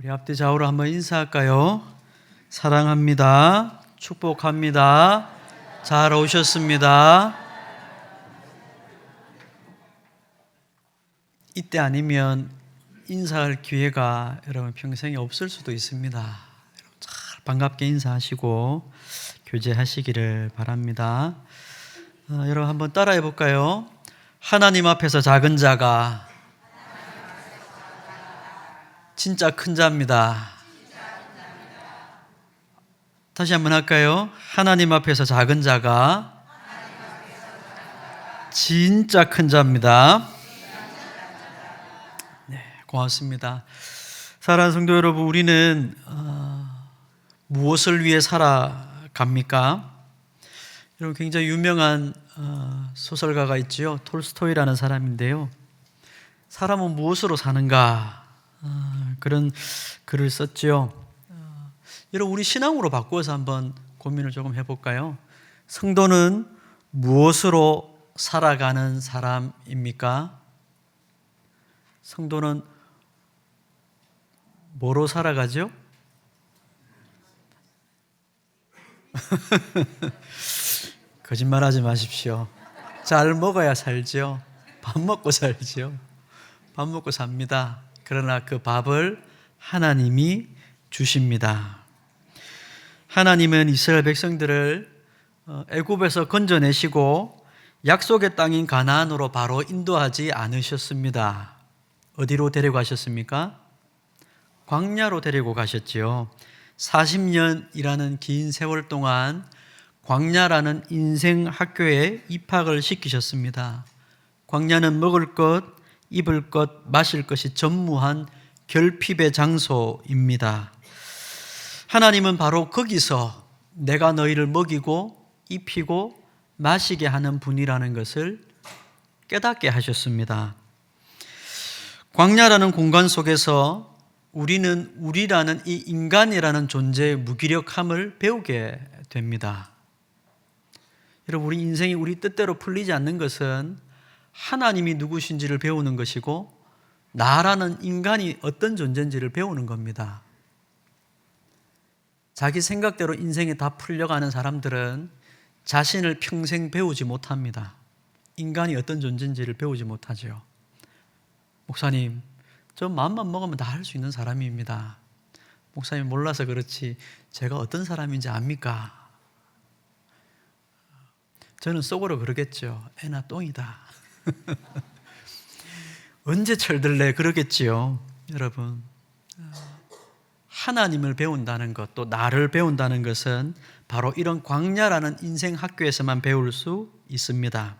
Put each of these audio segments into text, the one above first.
우리 앞뒤 좌우로 한번 인사할까요? 사랑합니다. 축복합니다. 잘 오셨습니다. 이때 아니면 인사할 기회가 여러분 평생에 없을 수도 있습니다. 여러분 잘 반갑게 인사하시고 교제하시기를 바랍니다. 여러분 한번 따라해 볼까요? 하나님 앞에서 작은 자가 진짜 큰 자입니다. 다시 한번 할까요? 하나님 앞에서 작은 자가 진짜 큰 자입니다. 네, 고맙습니다. 사랑하는 성도 여러분, 우리는 무엇을 위해 살아갑니까? 여러분 굉장히 유명한 소설가가 있죠. 톨스토이라는 사람인데요. 사람은 무엇으로 사는가? 그런 글을 썼죠. 여러분 우리 신앙으로 바꾸어서 한번 고민을 조금 해볼까요? 성도는 무엇으로 살아가는 사람입니까? 성도는 뭐로 살아가죠? 거짓말하지 마십시오. 잘 먹어야 살죠. 밥 먹고 살죠. 밥 먹고 삽니다. 그러나 그 밥을 하나님이 주십니다. 하나님은 이스라엘 백성들을 애굽에서 건져내시고 약속의 땅인 가나안으로 바로 인도하지 않으셨습니다. 어디로 데려가셨습니까? 광야로 데리고 가셨지요. 40년이라는 긴 세월 동안 광야라는 인생 학교에 입학을 시키셨습니다. 광야는 먹을 것, 입을 것, 마실 것이 전무한 결핍의 장소입니다. 하나님은 바로 거기서 내가 너희를 먹이고 입히고 마시게 하는 분이라는 것을 깨닫게 하셨습니다. 광야라는 공간 속에서 우리는 우리라는 이 인간이라는 존재의 무기력함을 배우게 됩니다. 여러분, 우리 인생이 우리 뜻대로 풀리지 않는 것은 하나님이 누구신지를 배우는 것이고 나라는 인간이 어떤 존재인지를 배우는 겁니다. 자기 생각대로 인생이 다 풀려가는 사람들은 자신을 평생 배우지 못합니다. 인간이 어떤 존재인지를 배우지 못하죠. 목사님, 저 마음만 먹으면 다 할 수 있는 사람입니다. 목사님 몰라서 그렇지 제가 어떤 사람인지 압니까? 저는 속으로 그러겠죠. 애나 똥이다. 언제 철들래 그러겠지요. 여러분, 하나님을 배운다는 것, 또 나를 배운다는 것은 바로 이런 광야라는 인생 학교에서만 배울 수 있습니다.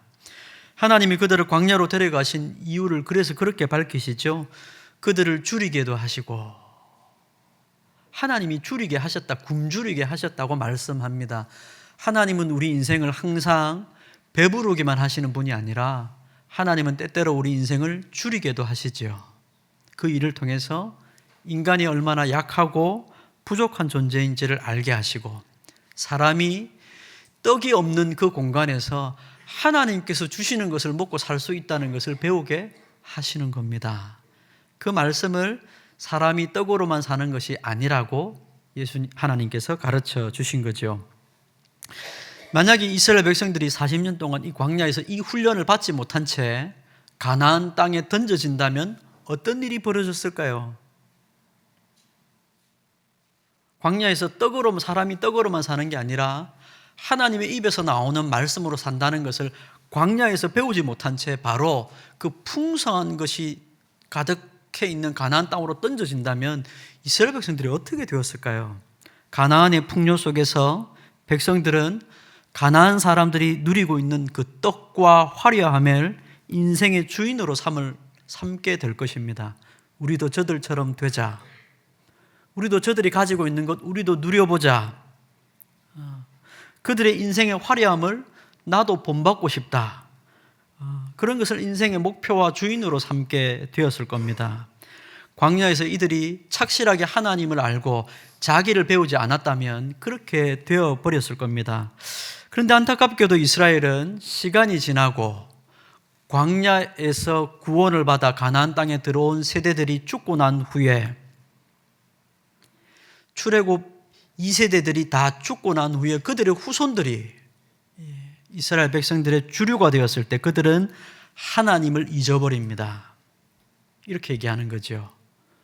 하나님이 그들을 광야로 데려가신 이유를 그래서 그렇게 밝히시죠. 그들을 줄이게도 하시고, 하나님이 줄이게 하셨다, 굶주리게 하셨다고 말씀합니다. 하나님은 우리 인생을 항상 배부르기만 하시는 분이 아니라 하나님은 때때로 우리 인생을 줄이게도 하시죠. 그 일을 통해서 인간이 얼마나 약하고 부족한 존재인지를 알게 하시고, 사람이 떡이 없는 그 공간에서 하나님께서 주시는 것을 먹고 살 수 있다는 것을 배우게 하시는 겁니다. 그 말씀을 사람이 떡으로만 사는 것이 아니라고 하나님께서 가르쳐 주신 거죠. 만약에 이스라엘 백성들이 40년 동안 이 광야에서 이 훈련을 받지 못한 채 가나안 땅에 던져진다면 어떤 일이 벌어졌을까요? 광야에서 사람이 떡으로만 사는 게 아니라 하나님의 입에서 나오는 말씀으로 산다는 것을 광야에서 배우지 못한 채 바로 그 풍성한 것이 가득해 있는 가나안 땅으로 던져진다면 이스라엘 백성들이 어떻게 되었을까요? 가나안의 풍요 속에서 백성들은 가나안 사람들이 누리고 있는 그 떡과 화려함을 인생의 주인으로 삼게 될 것입니다. 우리도 저들처럼 되자. 우리도 저들이 가지고 있는 것 우리도 누려보자. 그들의 인생의 화려함을 나도 본받고 싶다. 그런 것을 인생의 목표와 주인으로 삼게 되었을 겁니다. 광야에서 이들이 착실하게 하나님을 알고 자기를 배우지 않았다면 그렇게 되어버렸을 겁니다. 그런데 안타깝게도 이스라엘은 시간이 지나고 광야에서 구원을 받아 가나안 땅에 들어온 세대들이 죽고 난 후에 출애굽 2세대들이 다 죽고 난 후에 그들의 후손들이 이스라엘 백성들의 주류가 되었을 때 그들은 하나님을 잊어버립니다. 이렇게 얘기하는 거죠.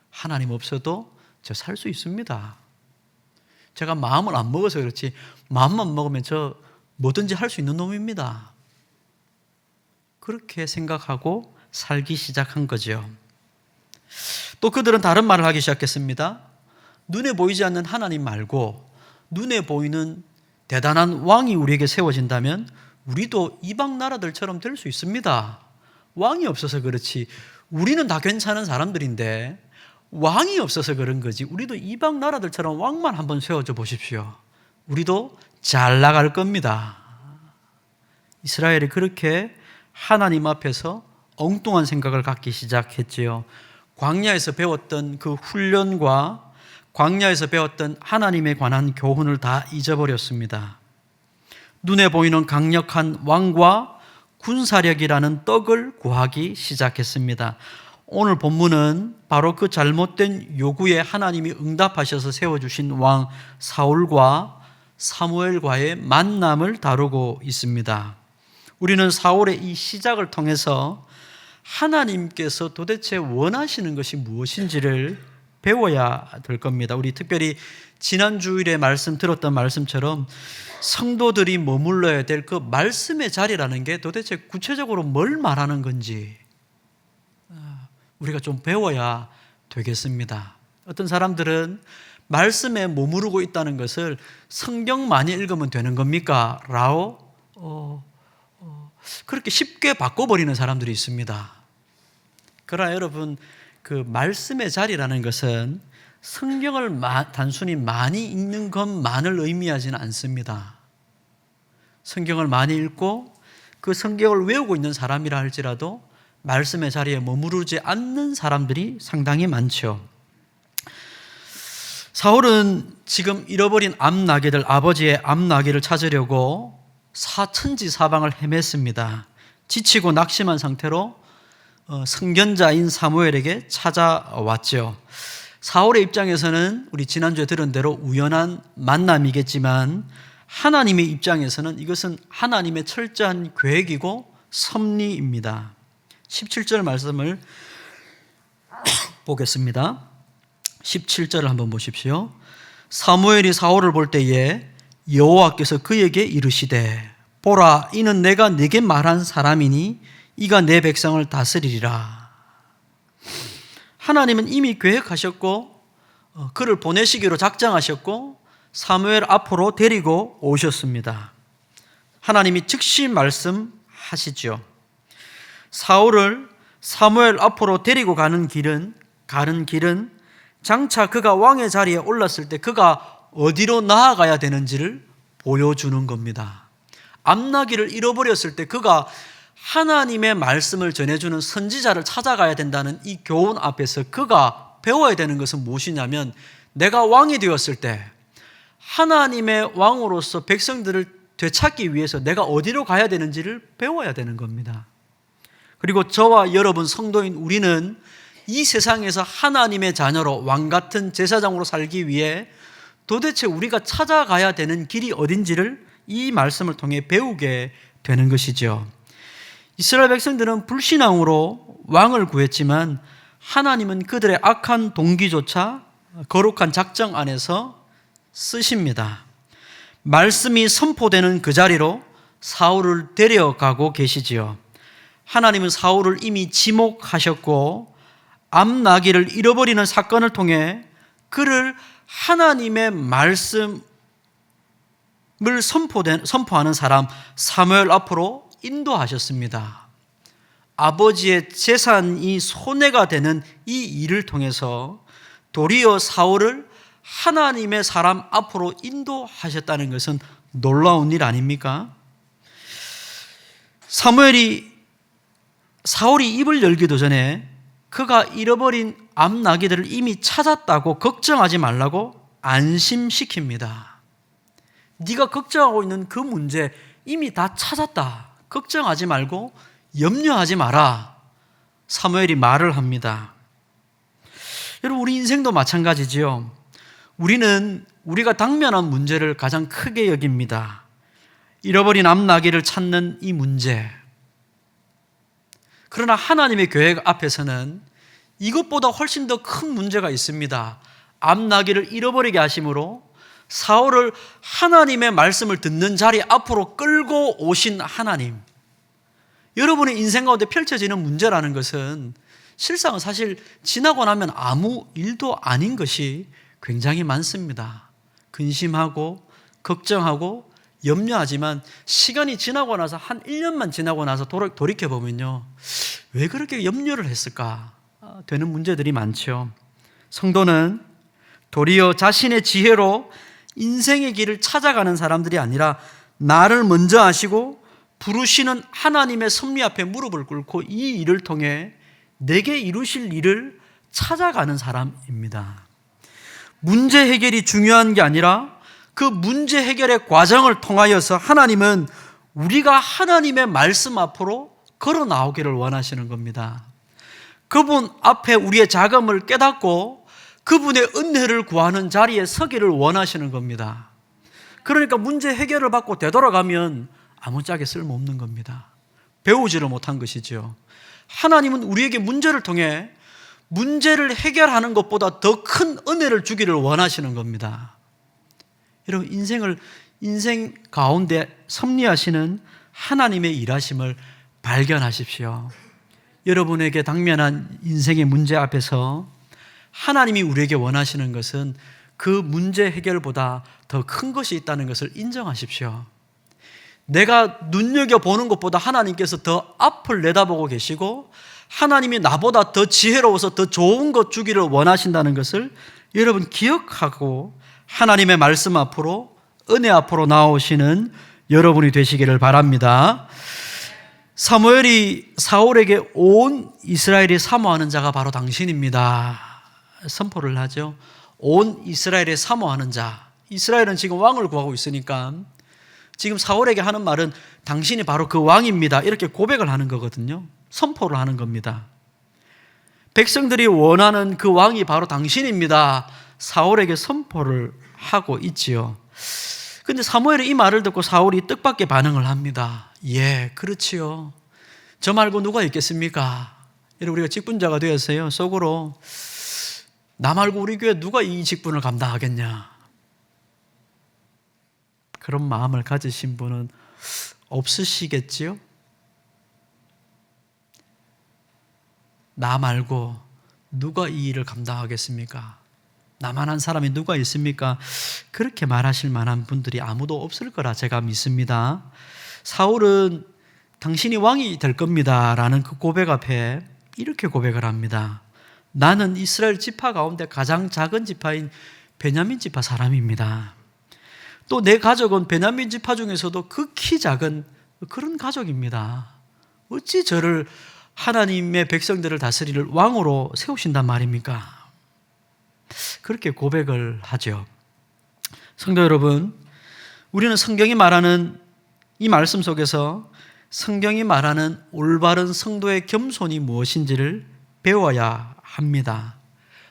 하나님 없어도 저 살 수 있습니다. 제가 마음을 안 먹어서 그렇지 마음만 먹으면 저 뭐든지 할 수 있는 놈입니다. 그렇게 생각하고 살기 시작한 거죠. 또 그들은 다른 말을 하기 시작했습니다. 눈에 보이지 않는 하나님 말고 눈에 보이는 대단한 왕이 우리에게 세워진다면 우리도 이방 나라들처럼 될 수 있습니다. 왕이 없어서 그렇지 우리는 다 괜찮은 사람들인데 왕이 없어서 그런 거지 우리도 이방 나라들처럼 왕만 한번 세워줘 보십시오. 우리도 잘 나갈 겁니다. 이스라엘이 그렇게 하나님 앞에서 엉뚱한 생각을 갖기 시작했지요. 광야에서 배웠던 그 훈련과 광야에서 배웠던 하나님에 관한 교훈을 다 잊어버렸습니다. 눈에 보이는 강력한 왕과 군사력이라는 떡을 구하기 시작했습니다. 오늘 본문은 바로 그 잘못된 요구에 하나님이 응답하셔서 세워주신 왕 사울과 사무엘과의 만남을 다루고 있습니다. 우리는 사울의 이 시작을 통해서 하나님께서 도대체 원하시는 것이 무엇인지를 배워야 될 겁니다. 우리 특별히 지난 주일에 말씀 들었던 말씀처럼 성도들이 머물러야 될 그 말씀의 자리라는 게 도대체 구체적으로 뭘 말하는 건지 우리가 좀 배워야 되겠습니다. 어떤 사람들은 말씀에 머무르고 있다는 것을 성경 많이 읽으면 되는 겁니까? 라고 그렇게 쉽게 바꿔버리는 사람들이 있습니다. 그러나 여러분, 그 말씀의 자리라는 것은 성경을 단순히 많이 읽는 것만을 의미하지는 않습니다. 성경을 많이 읽고 그 성경을 외우고 있는 사람이라 할지라도 말씀의 자리에 머무르지 않는 사람들이 상당히 많죠. 사울은 지금 잃어버린 암나귀들, 아버지의 암나귀를 찾으려고 사천지 사방을 헤맸습니다. 지치고 낙심한 상태로 선견자인 사무엘에게 찾아왔죠. 사울의 입장에서는 우리 지난주에 들은 대로 우연한 만남이겠지만 하나님의 입장에서는 이것은 하나님의 철저한 계획이고 섭리입니다. 17절 말씀을 보겠습니다. 17절을 한번 보십시오. 사무엘이 사울을 볼 때에 여호와께서 그에게 이르시되 보라 이는 내가 네게 말한 사람이니 이가 내 백성을 다스리리라. 하나님은 이미 계획하셨고 그를 보내시기로 작정하셨고 사무엘 앞으로 데리고 오셨습니다. 하나님이 즉시 말씀하시죠. 사울을 사무엘 앞으로 데리고 가는 길은 장차 그가 왕의 자리에 올랐을 때 그가 어디로 나아가야 되는지를 보여주는 겁니다. 암나귀를 잃어버렸을 때 그가 하나님의 말씀을 전해주는 선지자를 찾아가야 된다는 이 교훈 앞에서 그가 배워야 되는 것은 무엇이냐면 내가 왕이 되었을 때 하나님의 왕으로서 백성들을 되찾기 위해서 내가 어디로 가야 되는지를 배워야 되는 겁니다. 그리고 저와 여러분 성도인 우리는 이 세상에서 하나님의 자녀로 왕 같은 제사장으로 살기 위해 도대체 우리가 찾아가야 되는 길이 어딘지를 이 말씀을 통해 배우게 되는 것이죠. 이스라엘 백성들은 불신앙으로 왕을 구했지만 하나님은 그들의 악한 동기조차 거룩한 작정 안에서 쓰십니다. 말씀이 선포되는 그 자리로 사울을 데려가고 계시지요. 하나님은 사울을 이미 지목하셨고 암나귀를 잃어버리는 사건을 통해 그를 하나님의 말씀을 선포하는 사람 사무엘 앞으로 인도하셨습니다. 아버지의 재산이 손해가 되는 이 일을 통해서 도리어 사울을 하나님의 사람 앞으로 인도하셨다는 것은 놀라운 일 아닙니까? 사울이 입을 열기도 전에 그가 잃어버린 암나귀들을 이미 찾았다고 걱정하지 말라고 안심시킵니다. 네가 걱정하고 있는 그 문제 이미 다 찾았다. 걱정하지 말고 염려하지 마라. 사무엘이 말을 합니다. 여러분 우리 인생도 마찬가지지요. 우리는 우리가 당면한 문제를 가장 크게 여깁니다. 잃어버린 앞나기를 찾는 이 문제. 그러나 하나님의 계획 앞에서는 이것보다 훨씬 더 큰 문제가 있습니다. 앞나기를 잃어버리게 하심으로 사울을 하나님의 말씀을 듣는 자리 앞으로 끌고 오신 하나님. 여러분의 인생 가운데 펼쳐지는 문제라는 것은 실상은 사실 지나고 나면 아무 일도 아닌 것이 굉장히 많습니다. 근심하고 걱정하고 염려하지만 시간이 지나고 나서 한 1년만 지나고 나서 돌이켜보면요, 왜 그렇게 염려를 했을까 되는 문제들이 많죠. 성도는 도리어 자신의 지혜로 인생의 길을 찾아가는 사람들이 아니라 나를 먼저 아시고 부르시는 하나님의 섭리 앞에 무릎을 꿇고 이 일을 통해 내게 이루실 일을 찾아가는 사람입니다. 문제 해결이 중요한 게 아니라 그 문제 해결의 과정을 통하여서 하나님은 우리가 하나님의 말씀 앞으로 걸어 나오기를 원하시는 겁니다. 그분 앞에 우리의 자금을 깨닫고 그분의 은혜를 구하는 자리에 서기를 원하시는 겁니다. 그러니까 문제 해결을 받고 되돌아가면 아무짝에 쓸모없는 겁니다. 배우지를 못한 것이죠. 하나님은 우리에게 문제를 통해 문제를 해결하는 것보다 더 큰 은혜를 주기를 원하시는 겁니다. 여러분, 인생 가운데 섭리하시는 하나님의 일하심을 발견하십시오. 여러분에게 당면한 인생의 문제 앞에서 하나님이 우리에게 원하시는 것은 그 문제 해결보다 더 큰 것이 있다는 것을 인정하십시오. 내가 눈여겨보는 것보다 하나님께서 더 앞을 내다보고 계시고 하나님이 나보다 더 지혜로워서 더 좋은 것 주기를 원하신다는 것을 여러분 기억하고 하나님의 말씀 앞으로, 은혜 앞으로 나오시는 여러분이 되시기를 바랍니다. 사무엘이 사울에게 온 이스라엘이 사모하는 자가 바로 당신입니다. 선포를 하죠. 온 이스라엘에 사모하는 자. 이스라엘은 지금 왕을 구하고 있으니까 지금 사울에게 하는 말은 당신이 바로 그 왕입니다. 이렇게 고백을 하는 거거든요. 선포를 하는 겁니다. 백성들이 원하는 그 왕이 바로 당신입니다. 사울에게 선포를 하고 있지요. 근데 사무엘이 이 말을 듣고 사울이 뜻밖의 반응을 합니다. 예, 그렇지요. 저 말고 누가 있겠습니까? 여러분, 우리가 직분자가 되었어요. 속으로 나 말고 우리 교회 누가 이 직분을 감당하겠냐? 그런 마음을 가지신 분은 없으시겠지요? 나 말고 누가 이 일을 감당하겠습니까? 나만한 사람이 누가 있습니까? 그렇게 말하실 만한 분들이 아무도 없을 거라 제가 믿습니다. 사울은 당신이 왕이 될 겁니다 라는 그 고백 앞에 이렇게 고백을 합니다. 나는 이스라엘 지파 가운데 가장 작은 지파인 베냐민 지파 사람입니다. 또 내 가족은 베냐민 지파 중에서도 극히 작은 그런 가족입니다. 어찌 저를 하나님의 백성들을 다스릴 왕으로 세우신단 말입니까? 그렇게 고백을 하죠. 성도 여러분, 우리는 성경이 말하는 이 말씀 속에서 성경이 말하는 올바른 성도의 겸손이 무엇인지를 배워야 합니다.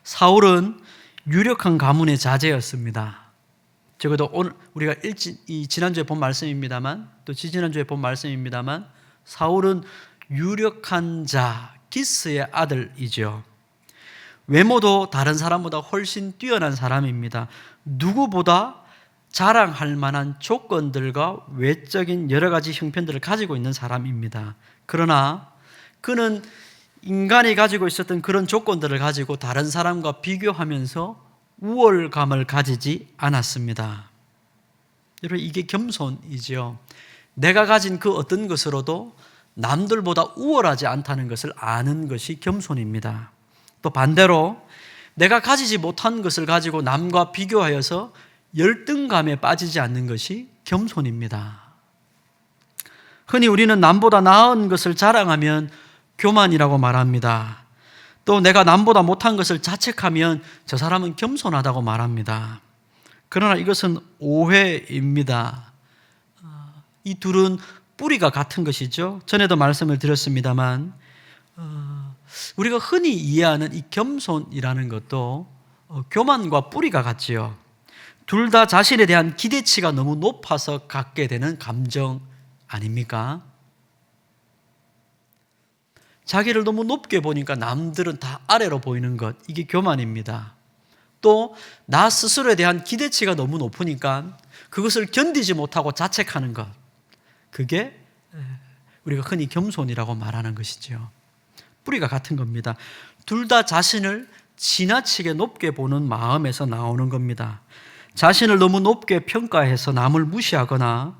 사울은 유력한 가문의 자제였습니다. 적어도 오늘 우리가 지난주에 본 말씀입니다만, 또 지지난주에 본 말씀입니다만, 사울은 유력한 자, 기스의 아들이죠. 외모도 다른 사람보다 훨씬 뛰어난 사람입니다. 누구보다 자랑할 만한 조건들과 외적인 여러 가지 형편들을 가지고 있는 사람입니다. 그러나 그는 인간이 가지고 있었던 그런 조건들을 가지고 다른 사람과 비교하면서 우월감을 가지지 않았습니다. 여러분, 이게 겸손이지요. 내가 가진 그 어떤 것으로도 남들보다 우월하지 않다는 것을 아는 것이 겸손입니다. 또 반대로 내가 가지지 못한 것을 가지고 남과 비교하여서 열등감에 빠지지 않는 것이 겸손입니다. 흔히 우리는 남보다 나은 것을 자랑하면 교만이라고 말합니다. 또 내가 남보다 못한 것을 자책하면 저 사람은 겸손하다고 말합니다. 그러나 이것은 오해입니다. 이 둘은 뿌리가 같은 것이죠. 전에도 말씀을 드렸습니다만 우리가 흔히 이해하는 이 겸손이라는 것도 교만과 뿌리가 같지요. 둘 다 자신에 대한 기대치가 너무 높아서 갖게 되는 감정 아닙니까? 자기를 너무 높게 보니까 남들은 다 아래로 보이는 것, 이게 교만입니다. 또 나 스스로에 대한 기대치가 너무 높으니까 그것을 견디지 못하고 자책하는 것, 그게 우리가 흔히 겸손이라고 말하는 것이죠. 뿌리가 같은 겁니다. 둘 다 자신을 지나치게 높게 보는 마음에서 나오는 겁니다. 자신을 너무 높게 평가해서 남을 무시하거나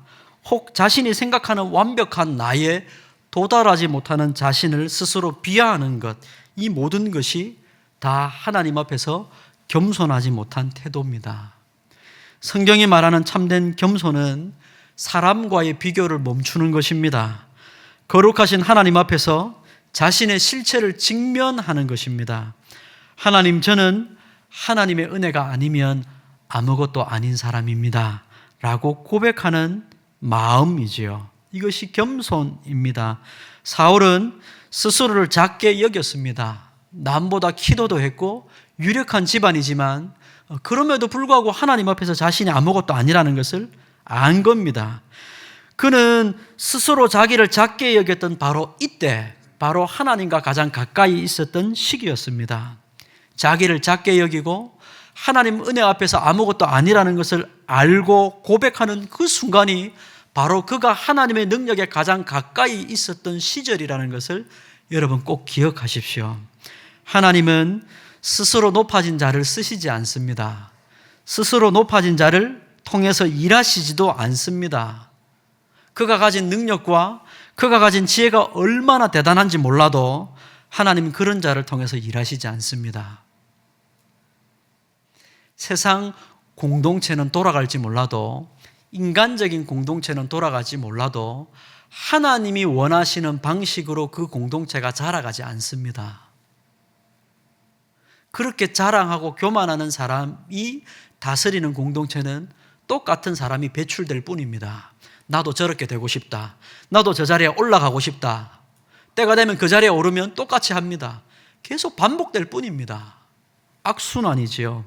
혹 자신이 생각하는 완벽한 나에 도달하지 못하는 자신을 스스로 비하하는 것, 이 모든 것이 다 하나님 앞에서 겸손하지 못한 태도입니다. 성경이 말하는 참된 겸손은 사람과의 비교를 멈추는 것입니다. 거룩하신 하나님 앞에서 자신의 실체를 직면하는 것입니다. 하나님, 저는 하나님의 은혜가 아니면 아무것도 아닌 사람입니다 라고 고백하는 마음이지요. 이것이 겸손입니다. 사울은 스스로를 작게 여겼습니다. 남보다 키도 더했고 유력한 집안이지만 그럼에도 불구하고 하나님 앞에서 자신이 아무것도 아니라는 것을 안 겁니다. 그는 스스로 자기를 작게 여겼던 바로 이때, 바로 하나님과 가장 가까이 있었던 시기였습니다. 자기를 작게 여기고 하나님 은혜 앞에서 아무것도 아니라는 것을 알고 고백하는 그 순간이 바로 그가 하나님의 능력에 가장 가까이 있었던 시절이라는 것을 여러분 꼭 기억하십시오. 하나님은 스스로 높아진 자를 쓰시지 않습니다. 스스로 높아진 자를 통해서 일하시지도 않습니다. 그가 가진 능력과 그가 가진 지혜가 얼마나 대단한지 몰라도 하나님은 그런 자를 통해서 일하시지 않습니다. 세상 공동체는 돌아갈지 몰라도, 인간적인 공동체는 돌아가지 몰라도 하나님이 원하시는 방식으로 그 공동체가 자라가지 않습니다. 그렇게 자랑하고 교만하는 사람이 다스리는 공동체는 똑같은 사람이 배출될 뿐입니다. 나도 저렇게 되고 싶다. 나도 저 자리에 올라가고 싶다. 때가 되면 그 자리에 오르면 똑같이 합니다. 계속 반복될 뿐입니다. 악순환이지요.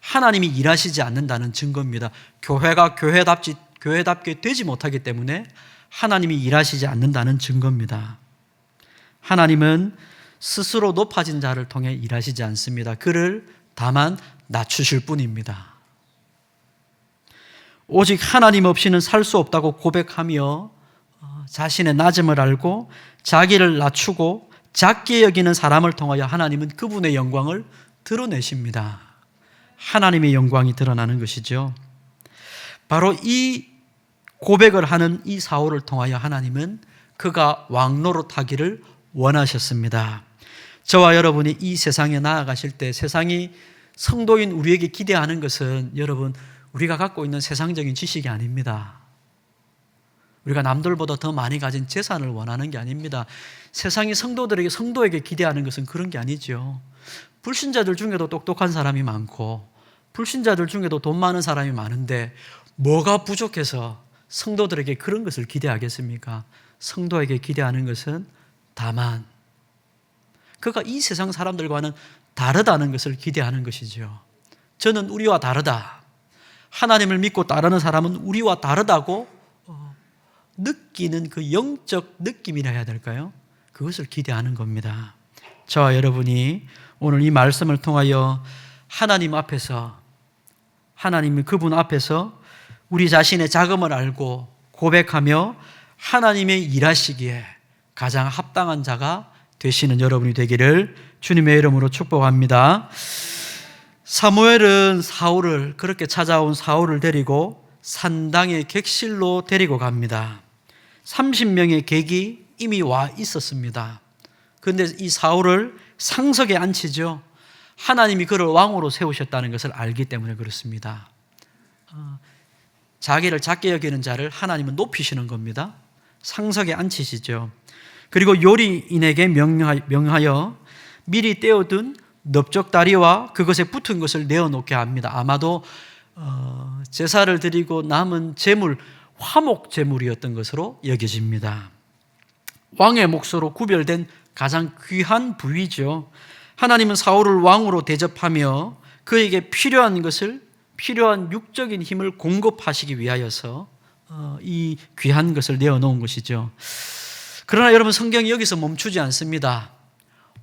하나님이 일하시지 않는다는 증거입니다. 교회가 교회답게 되지 못하기 때문에 하나님이 일하시지 않는다는 증거입니다. 하나님은 스스로 높아진 자를 통해 일하시지 않습니다. 그를 다만 낮추실 뿐입니다. 오직 하나님 없이는 살 수 없다고 고백하며 자신의 낮음을 알고 자기를 낮추고 작게 여기는 사람을 통하여 하나님은 그분의 영광을 드러내십니다. 하나님의 영광이 드러나는 것이죠. 바로 이 고백을 하는 이 사울을 통하여 하나님은 그가 왕노릇하기를 원하셨습니다. 저와 여러분이 이 세상에 나아가실 때 세상이 성도인 우리에게 기대하는 것은 여러분, 우리가 갖고 있는 세상적인 지식이 아닙니다. 우리가 남들보다 더 많이 가진 재산을 원하는 게 아닙니다. 세상이 성도에게 기대하는 것은 그런 게 아니죠. 불신자들 중에도 똑똑한 사람이 많고 불신자들 중에도 돈 많은 사람이 많은데 뭐가 부족해서 성도들에게 그런 것을 기대하겠습니까? 성도에게 기대하는 것은 다만 그가 이 세상 사람들과는 다르다는 것을 기대하는 것이죠. 저는 우리와 다르다. 하나님을 믿고 따르는 사람은 우리와 다르다고 느끼는 그 영적 느낌이라 해야 될까요? 그것을 기대하는 겁니다. 저와 여러분이 오늘 이 말씀을 통하여 하나님 앞에서, 하나님이 그분 앞에서 우리 자신의 자금을 알고 고백하며 하나님의 일하시기에 가장 합당한 자가 되시는 여러분이 되기를 주님의 이름으로 축복합니다. 사무엘은 그렇게 찾아온 사울을 데리고 산당의 객실로 데리고 갑니다. 30명의 객이 이미 와 있었습니다. 그런데 이 사울을 상석에 앉히죠. 하나님이 그를 왕으로 세우셨다는 것을 알기 때문에 그렇습니다. 자기를 작게 여기는 자를 하나님은 높이시는 겁니다. 상석에 앉히시죠. 그리고 요리인에게 명하여 미리 떼어둔 넓적다리와 그것에 붙은 것을 내어놓게 합니다. 아마도 제사를 드리고 남은 제물, 화목 제물이었던 것으로 여겨집니다. 왕의 몫으로 구별된 가장 귀한 부위죠. 하나님은 사울을 왕으로 대접하며 그에게 필요한 것을, 필요한 육적인 힘을 공급하시기 위하여서 이 귀한 것을 내어놓은 것이죠. 그러나 여러분, 성경이 여기서 멈추지 않습니다.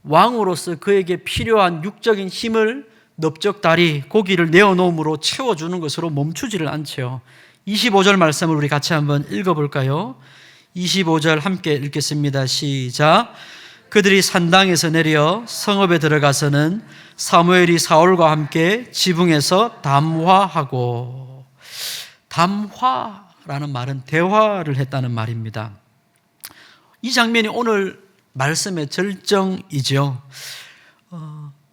왕으로서 그에게 필요한 육적인 힘을 넓적다리 고기를 내어놓음으로 채워주는 것으로 멈추지를 않죠. 25절 말씀을 우리 같이 한번 읽어볼까요? 25절 함께 읽겠습니다. 시작. 그들이 산당에서 내려 성읍에 들어가서는 사무엘이 사울과 함께 지붕에서 담화하고, 담화라는 말은 대화를 했다는 말입니다. 이 장면이 오늘 말씀의 절정이죠.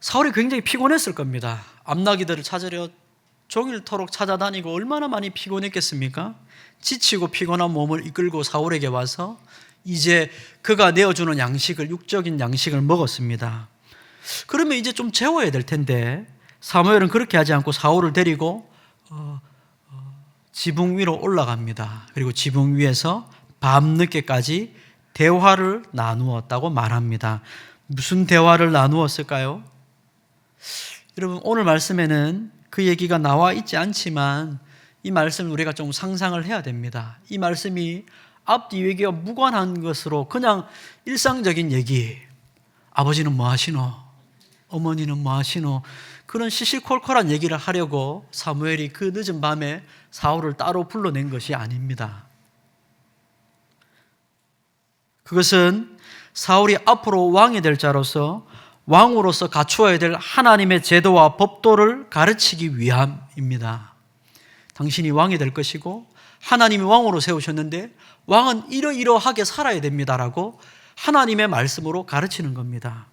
사울이 굉장히 피곤했을 겁니다. 암나기들을 찾으려 종일토록 찾아다니고 얼마나 많이 피곤했겠습니까? 지치고 피곤한 몸을 이끌고 사울에게 와서 이제 그가 내어주는 양식을, 육적인 양식을 먹었습니다. 그러면 이제 좀 재워야 될 텐데 사무엘은 그렇게 하지 않고 사울을 데리고 지붕 위로 올라갑니다. 그리고 지붕 위에서 밤늦게까지 대화를 나누었다고 말합니다. 무슨 대화를 나누었을까요? 여러분, 오늘 말씀에는 그 얘기가 나와 있지 않지만 이 말씀을 우리가 좀 상상을 해야 됩니다. 이 말씀이 앞뒤 얘기가 무관한 것으로 그냥 일상적인 얘기, 아버지는 뭐 하시노? 어머니는 뭐 하시노? 그런 시시콜콜한 얘기를 하려고 사무엘이 그 늦은 밤에 사울을 따로 불러낸 것이 아닙니다. 그것은 사울이 앞으로 왕이 될 자로서, 왕으로서 갖추어야 될 하나님의 제도와 법도를 가르치기 위함입니다. 당신이 왕이 될 것이고 하나님이 왕으로 세우셨는데 왕은 이러이러하게 살아야 됩니다라고 하나님의 말씀으로 가르치는 겁니다.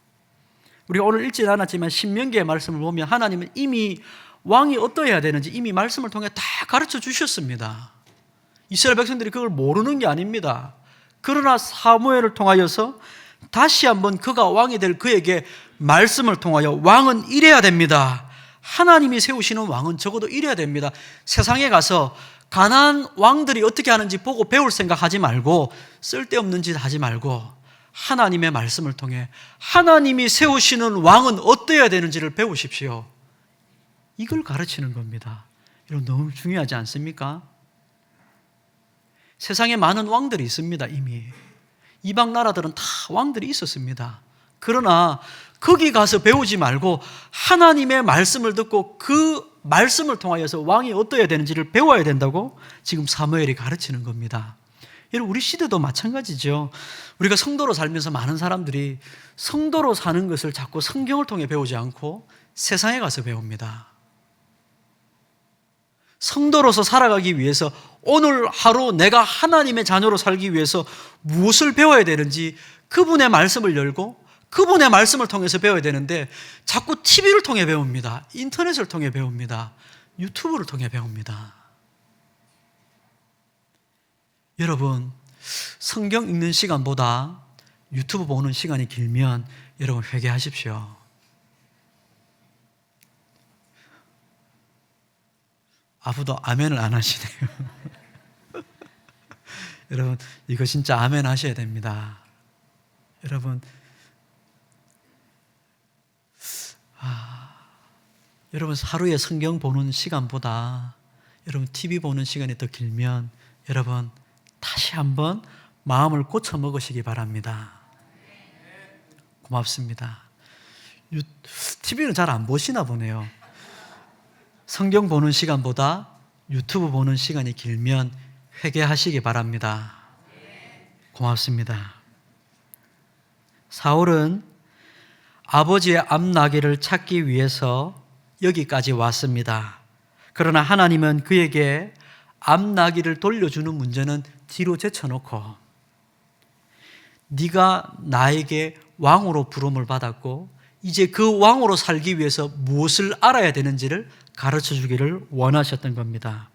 우리가 오늘 읽지 않았지만 신명기의 말씀을 보면 하나님은 이미 왕이 어떠해야 되는지 이미 말씀을 통해 다 가르쳐 주셨습니다. 이스라엘 백성들이 그걸 모르는 게 아닙니다. 그러나 사무엘을 통하여서 다시 한번 그가 왕이 될 그에게 말씀을 통하여 왕은 이래야 됩니다. 하나님이 세우시는 왕은 적어도 이래야 됩니다. 세상에 가서 가나안 왕들이 어떻게 하는지 보고 배울 생각하지 말고 쓸데없는 짓 하지 말고 하나님의 말씀을 통해 하나님이 세우시는 왕은 어떠해야 되는지를 배우십시오. 이걸 가르치는 겁니다. 이건 너무 중요하지 않습니까? 세상에 많은 왕들이 있습니다. 이미 이방 나라들은 다 왕들이 있었습니다. 그러나 거기 가서 배우지 말고 하나님의 말씀을 듣고 그 말씀을 통하여서 왕이 어떠해야 되는지를 배워야 된다고 지금 사무엘이 가르치는 겁니다. 여러분, 우리 시대도 마찬가지죠. 우리가 성도로 살면서 많은 사람들이 성도로 사는 것을 자꾸 성경을 통해 배우지 않고 세상에 가서 배웁니다. 성도로서 살아가기 위해서 오늘 하루 내가 하나님의 자녀로 살기 위해서 무엇을 배워야 되는지 그분의 말씀을 열고 그분의 말씀을 통해서 배워야 되는데 자꾸 TV를 통해 배웁니다. 인터넷을 통해 배웁니다. 유튜브를 통해 배웁니다. 여러분, 성경 읽는 시간보다 유튜브 보는 시간이 길면 여러분 회개하십시오. 아무도 아멘을 안 하시네요. 여러분, 이거 진짜 아멘 하셔야 됩니다. 여러분, 여러분 하루에 성경 보는 시간보다 여러분 TV 보는 시간이 더 길면 여러분 다시 한번 마음을 고쳐 먹으시기 바랍니다. 고맙습니다. TV는 잘 안 보시나 보네요. 성경 보는 시간보다 유튜브 보는 시간이 길면 회개하시기 바랍니다. 고맙습니다. 사울은 아버지의 암나귀를 찾기 위해서 여기까지 왔습니다. 그러나 하나님은 그에게 암나귀를 돌려주는 문제는 뒤로 제쳐놓고 네가 나에게 왕으로 부름을 받았고 이제 그 왕으로 살기 위해서 무엇을 알아야 되는지를 가르쳐 주기를 원하셨던 겁니다.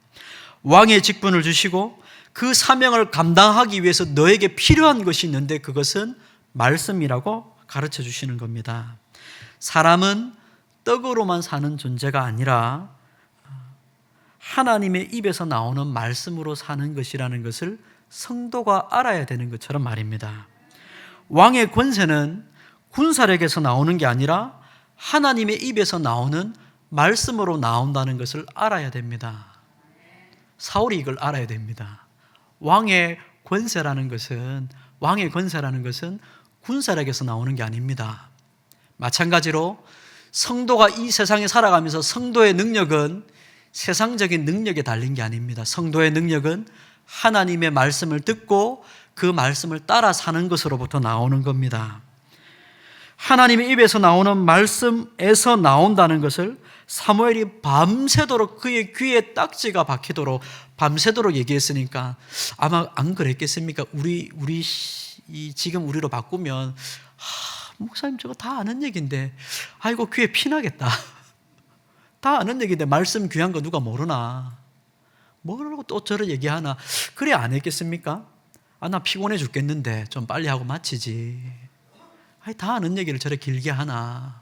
왕의 직분을 주시고 그 사명을 감당하기 위해서 너에게 필요한 것이 있는데 그것은 말씀이라고 가르쳐 주시는 겁니다. 사람은 떡으로만 사는 존재가 아니라 하나님의 입에서 나오는 말씀으로 사는 것이라는 것을 성도가 알아야 되는 것처럼 말입니다. 왕의 권세는 군사력에서 나오는 게 아니라 하나님의 입에서 나오는 말씀으로 나온다는 것을 알아야 됩니다. 사울이 이걸 알아야 됩니다. 왕의 권세라는 것은 군사력에서 나오는 게 아닙니다. 마찬가지로 성도가 이 세상에 살아가면서 성도의 능력은 세상적인 능력에 달린 게 아닙니다. 성도의 능력은 하나님의 말씀을 듣고 그 말씀을 따라 사는 것으로부터 나오는 겁니다. 하나님의 입에서 나오는 말씀에서 나온다는 것을 사무엘이 밤새도록 그의 귀에 딱지가 박히도록 밤새도록 얘기했으니까 아마 안 그랬겠습니까? 지금 우리로 바꾸면 목사님 저거 다 아는 얘기인데 아이고 귀에 피나겠다. 다 아는 얘기인데 말씀 귀한 거 누가 모르나? 모르고 또 저를 얘기하나? 그래 안 했겠습니까? 나 피곤해 죽겠는데 좀 빨리 하고 마치지. 다 아는 얘기를 저래 길게 하나?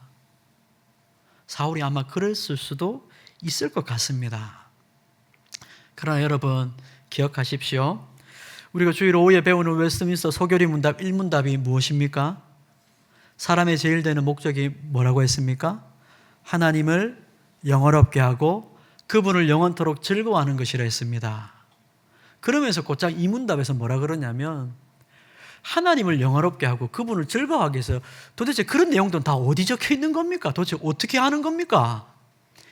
사울이 아마 그랬을 수도 있을 것 같습니다. 그러나 여러분 기억하십시오. 우리가 주일 오후에 배우는 웨스트민스터 소교리 문답 1문답이 무엇입니까? 사람의 제일 되는 목적이 뭐라고 했습니까? 하나님을 영원롭게 하고 그분을 영원토록 즐거워하는 것이라 했습니다. 그러면서 곧장 이 문답에서 뭐라 그러냐면 하나님을 영화롭게 하고 그분을 즐거워하기 위해서 도대체 그런 내용들은 다 어디 적혀 있는 겁니까? 도대체 어떻게 하는 겁니까?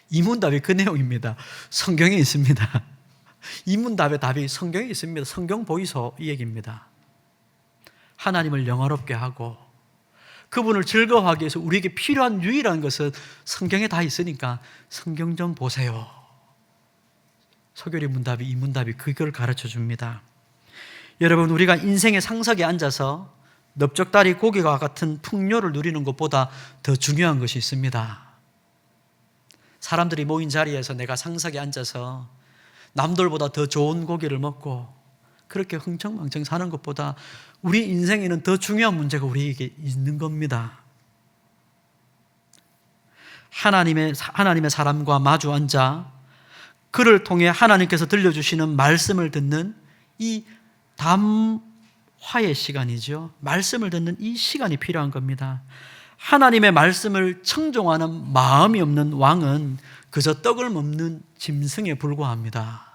이 문답이 그 내용입니다. 성경에 있습니다. 이 문답의 답이 성경에 있습니다. 성경 보이소 이 얘기입니다. 하나님을 영화롭게 하고 그분을 즐거워하기 위해서 우리에게 필요한 유일한 것은 성경에 다 있으니까 성경 좀 보세요. 소교리 문답이 이 문답이 그걸 가르쳐 줍니다. 여러분 우리가 인생의 상석에 앉아서 넓적다리 고기와 같은 풍요를 누리는 것보다 더 중요한 것이 있습니다. 사람들이 모인 자리에서 내가 상석에 앉아서 남들보다 더 좋은 고기를 먹고 그렇게 흥청망청 사는 것보다 우리 인생에는 더 중요한 문제가 우리에게 있는 겁니다. 하나님의 사람과 마주 앉아 그를 통해 하나님께서 들려주시는 말씀을 듣는 이 담화의 시간이죠. 말씀을 듣는 이 시간이 필요한 겁니다. 하나님의 말씀을 청종하는 마음이 없는 왕은 그저 떡을 먹는 짐승에 불과합니다.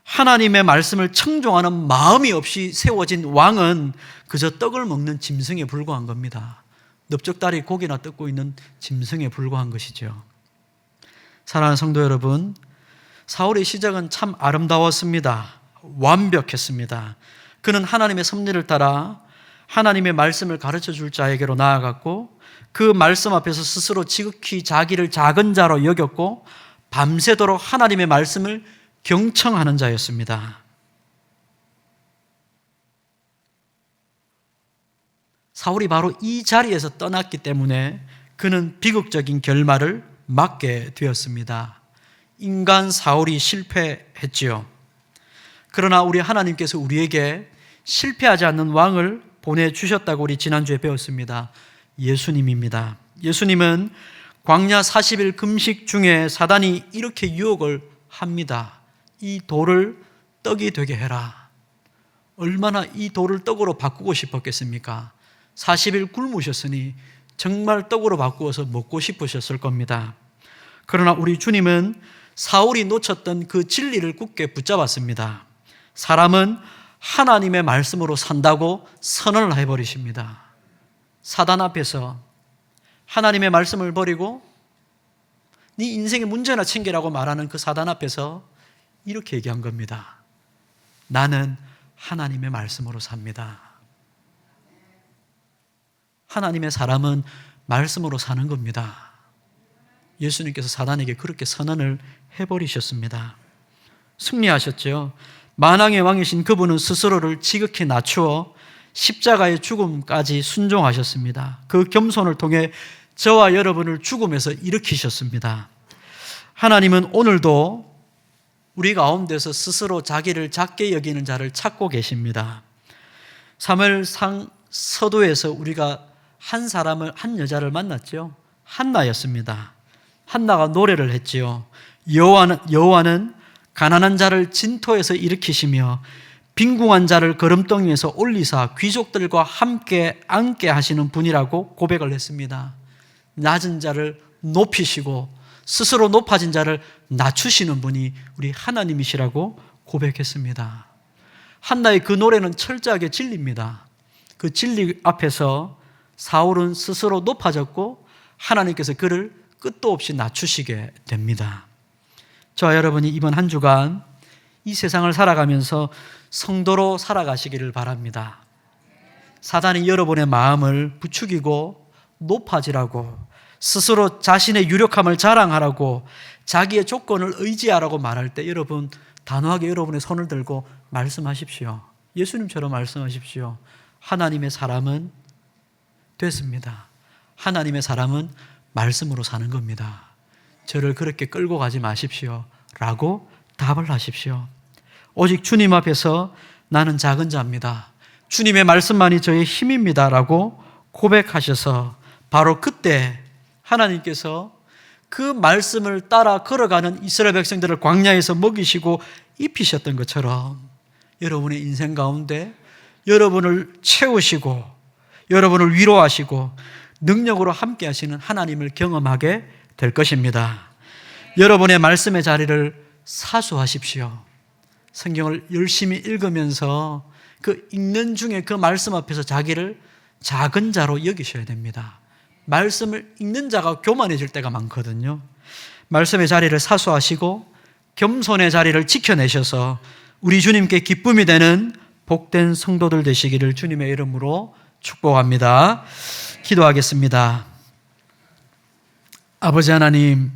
하나님의 말씀을 청종하는 마음이 없이 세워진 왕은 그저 떡을 먹는 짐승에 불과한 겁니다. 넓적다리 고기나 뜯고 있는 짐승에 불과한 것이죠. 사랑하는 성도 여러분, 사울의 시작은 참 아름다웠습니다. 완벽했습니다. 그는 하나님의 섭리를 따라 하나님의 말씀을 가르쳐 줄 자에게로 나아갔고 그 말씀 앞에서 스스로 지극히 자기를 작은 자로 여겼고 밤새도록 하나님의 말씀을 경청하는 자였습니다. 사울이 바로 이 자리에서 떠났기 때문에 그는 비극적인 결말을 맞게 되었습니다. 인간 사울이 실패했지요. 그러나 우리 하나님께서 우리에게 실패하지 않는 왕을 보내주셨다고 우리 지난주에 배웠습니다. 예수님입니다. 예수님은 광야 40일 금식 중에 사단이 이렇게 유혹을 합니다. 이 돌을 떡이 되게 해라. 얼마나 이 돌을 떡으로 바꾸고 싶었겠습니까? 40일 굶으셨으니 정말 떡으로 바꾸어서 먹고 싶으셨을 겁니다. 그러나 우리 주님은 사울이 놓쳤던 그 진리를 굳게 붙잡았습니다. 사람은 하나님의 말씀으로 산다고 선언을 해버리십니다. 사단 앞에서 하나님의 말씀을 버리고 네 인생의 문제나 챙기라고 말하는 그 사단 앞에서 이렇게 얘기한 겁니다. 나는 하나님의 말씀으로 삽니다. 하나님의 사람은 말씀으로 사는 겁니다. 예수님께서 사단에게 그렇게 선언을 해버리셨습니다. 승리하셨죠. 만왕의 왕이신 그분은 스스로를 지극히 낮추어 십자가의 죽음까지 순종하셨습니다. 그 겸손을 통해 저와 여러분을 죽음에서 일으키셨습니다. 하나님은 오늘도 우리 가운데서 스스로 자기를 작게 여기는 자를 찾고 계십니다. 사무엘상 서도에서 우리가 한 여자를 만났죠. 한나였습니다. 한나가 노래를 했지요. 여호와는 가난한 자를 진토에서 일으키시며 빈궁한 자를 거름덩이에서 올리사 귀족들과 함께 앉게 하시는 분이라고 고백을 했습니다. 낮은 자를 높이시고 스스로 높아진 자를 낮추시는 분이 우리 하나님이시라고 고백했습니다. 한나의 그 노래는 철저하게 진리입니다. 그 진리 앞에서 사울은 스스로 높아졌고 하나님께서 그를 끝도 없이 낮추시게 됩니다. 저와 여러분이 이번 한 주간 이 세상을 살아가면서 성도로 살아가시기를 바랍니다. 사단이 여러분의 마음을 부추기고 높아지라고, 스스로 자신의 유력함을 자랑하라고, 자기의 조건을 의지하라고 말할 때 여러분 단호하게 여러분의 손을 들고 말씀하십시오. 예수님처럼 말씀하십시오. 하나님의 사람은 됐습니다. 하나님의 사람은 말씀으로 사는 겁니다. 저를 그렇게 끌고 가지 마십시오 라고 답을 하십시오. 오직 주님 앞에서 나는 작은 자입니다. 주님의 말씀만이 저의 힘입니다 라고 고백하셔서 바로 그때 하나님께서 그 말씀을 따라 걸어가는 이스라엘 백성들을 광야에서 먹이시고 입히셨던 것처럼 여러분의 인생 가운데 여러분을 채우시고 여러분을 위로하시고 능력으로 함께 하시는 하나님을 경험하게 될 것입니다. 여러분의 말씀의 자리를 사수하십시오. 성경을 열심히 읽으면서 그 읽는 중에 그 말씀 앞에서 자기를 작은 자로 여기셔야 됩니다. 말씀을 읽는 자가 교만해질 때가 많거든요. 말씀의 자리를 사수하시고 겸손의 자리를 지켜내셔서 우리 주님께 기쁨이 되는 복된 성도들 되시기를 주님의 이름으로 축복합니다. 기도하겠습니다. 아버지 하나님,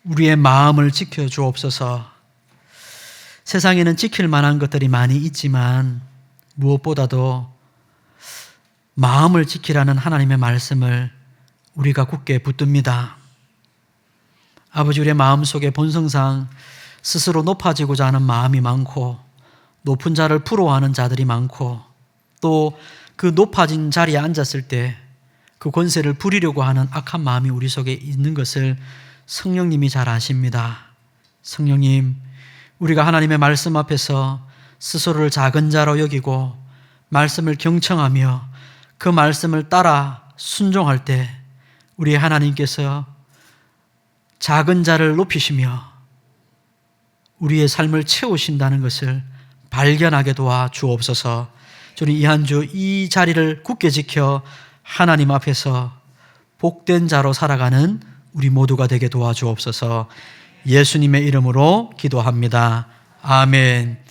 우리의 마음을 지켜주옵소서. 세상에는 지킬 만한 것들이 많이 있지만 무엇보다도 마음을 지키라는 하나님의 말씀을 우리가 굳게 붙듭니다. 아버지, 우리의 마음속에 본성상 스스로 높아지고자 하는 마음이 많고 높은 자를 부러워하는 자들이 많고 또 그 높아진 자리에 앉았을 때 그 권세를 부리려고 하는 악한 마음이 우리 속에 있는 것을 성령님이 잘 아십니다. 성령님, 우리가 하나님의 말씀 앞에서 스스로를 작은 자로 여기고 말씀을 경청하며 그 말씀을 따라 순종할 때 우리 하나님께서 작은 자를 높이시며 우리의 삶을 채우신다는 것을 발견하게 도와 주옵소서. 주님, 이 한 주 이 자리를 굳게 지켜 하나님 앞에서 복된 자로 살아가는 우리 모두가 되게 도와주옵소서. 예수님의 이름으로 기도합니다. 아멘.